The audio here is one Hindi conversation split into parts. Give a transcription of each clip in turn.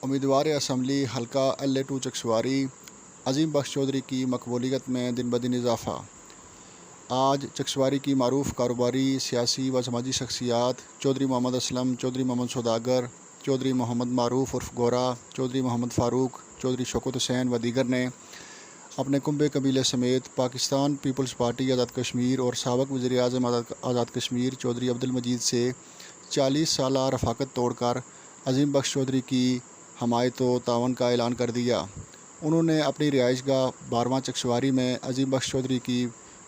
उम्मीदवार असम्बली हल्का LA2 चकसवारी अज़ीम बख्श चौधरी की मकबूलियत में दिन ब दिन इजाफ़ा। आज चकसवारी की मारूफ़ कारोबारी, सियासी व समाजी शख्सियात चौधरी मोहम्मद असलम, चौधरी मोहम्मद सौदागर, चौधरी मोहम्मद मारूफ़ उर्फ गोरा, चौधरी मोहम्मद फ़ारूक, चौधरी शौकत हुसैन व दीगर ने अपने कुंबे कबीले समेत पाकिस्तान पीपल्स पार्टी आज़ाद कश्मीर और साबिक़ वज़ीर-ए-आज़म आज़ाद कश्मीर चौधरी अब्दुल मजीद से 40 साला रफ़ाकत तोड़कर अज़ीम बख्श चौधरी की हमायत व तावन का ऐलान कर दिया। उन्होंने अपनी रिहाइशगाह 12वां चकसवारी में अज़ीम बख्श चौधरी की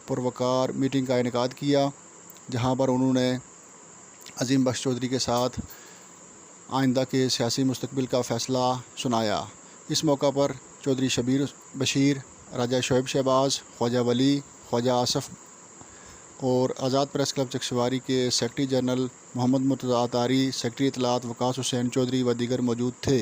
पुरवकार मीटिंग का इनेकाद किया, जहां पर उन्होंने अज़ीम बख्श चौधरी के साथ आइंदा के सियासी मुस्तकबिल का फ़ैसला सुनाया। इस मौका पर चौधरी शबीर बशीर, राजा शोएब शहबाज, ख्वाजा वली, ख्वाजा आसफ़ और आज़ाद प्रेस क्लब चकसवारी के secretary general Mohammad Murtaza Attari, secretary इत्तलात Waqas Hussain Chaudhary व दीगर मौजूद थे।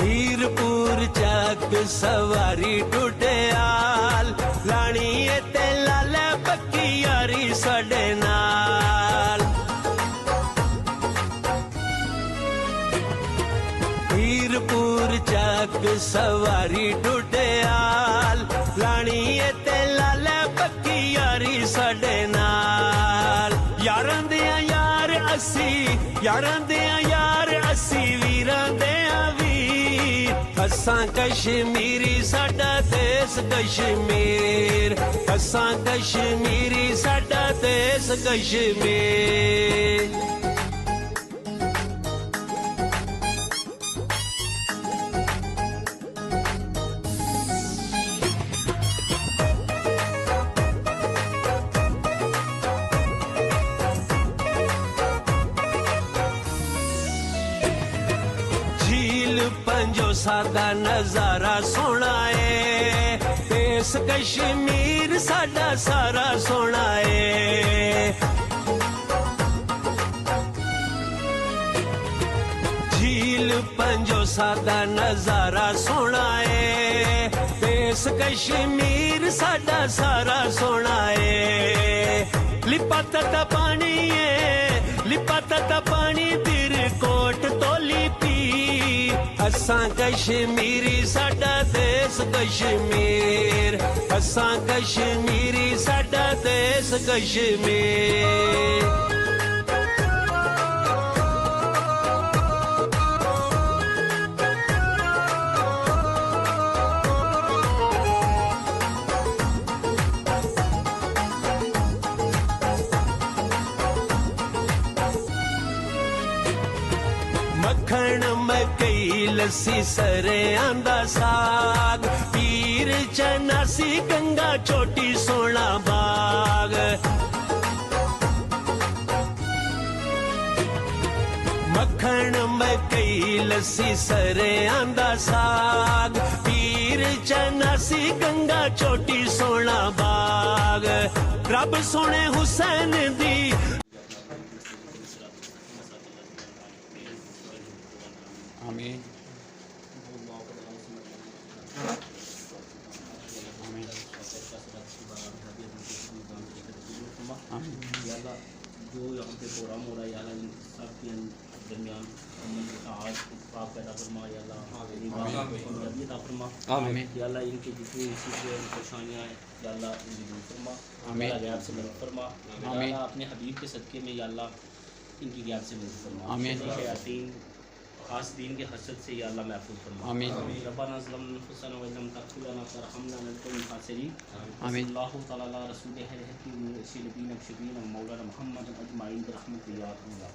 हीरपुर चक सवारी टुटियाल लानी ते लाले पक्की यारी साडे नाल। हीरपुर चक सवारी टुटियाल लानी ते लाले पक्की यारी साडे नाल। यारां दे यार असी, यारां दे यार असी, वीरां दे वीर। असां कश्मीरी साडा देश कश्मीर, असां कश्मीरी साडा देश कश्मीर। पंजो सादा नजारा सोना है, देश कश्मीर साडा सारा सोना है। झील पंजो सादा नजारा सोना है, देश कश्मीर साडा सारा सोना है। लिपाता पानी है, लिपाता पानी तिर कोट तो लिपी। असां कश्मीरी साडा देश कश्मीर, असां कश्मीरी साडा देश कश्मीर। मक्खण मकई लस्सी सरे आंदा साग, पीर चनासी गंगा चोटी सोना बाग। मक्खण मकई लस्सी सरे आंदा साग, पीर चनासी गंगा चोटी सोना बाग। रब सोने हुसैन दी आमीन। जो यहाँ पे प्रोग्राम हो रहा है यार, इन सब के दरमियान आज पाक पैदा फरमा याल्ला, कामयाबी अता फरमा याल्ला। इनकी जितनी परेशानियाँ हैं याल्ला इनकी दूर फरमा, गैर से मदद फरमा याल्ला। अपने हबीब के सदक़े में याल्ला इनकी गैर से मदद फरमा। शयातीन हासदीन के हसद से या अल्लाह महफूज फरमा। आमीन। रब्बना ज़लमना अनफुसना व लम तग़फिर लना व तरहमना लनकुन मिनल ख़ासिरीन। आमीन। सल्लल्लाहु तआला अला रसूलिहिल हकीम सय्यिदिना व शफीना मौलाना मुहम्मद अजमाइन बिरहमतिका या अरहमर राहिमीन।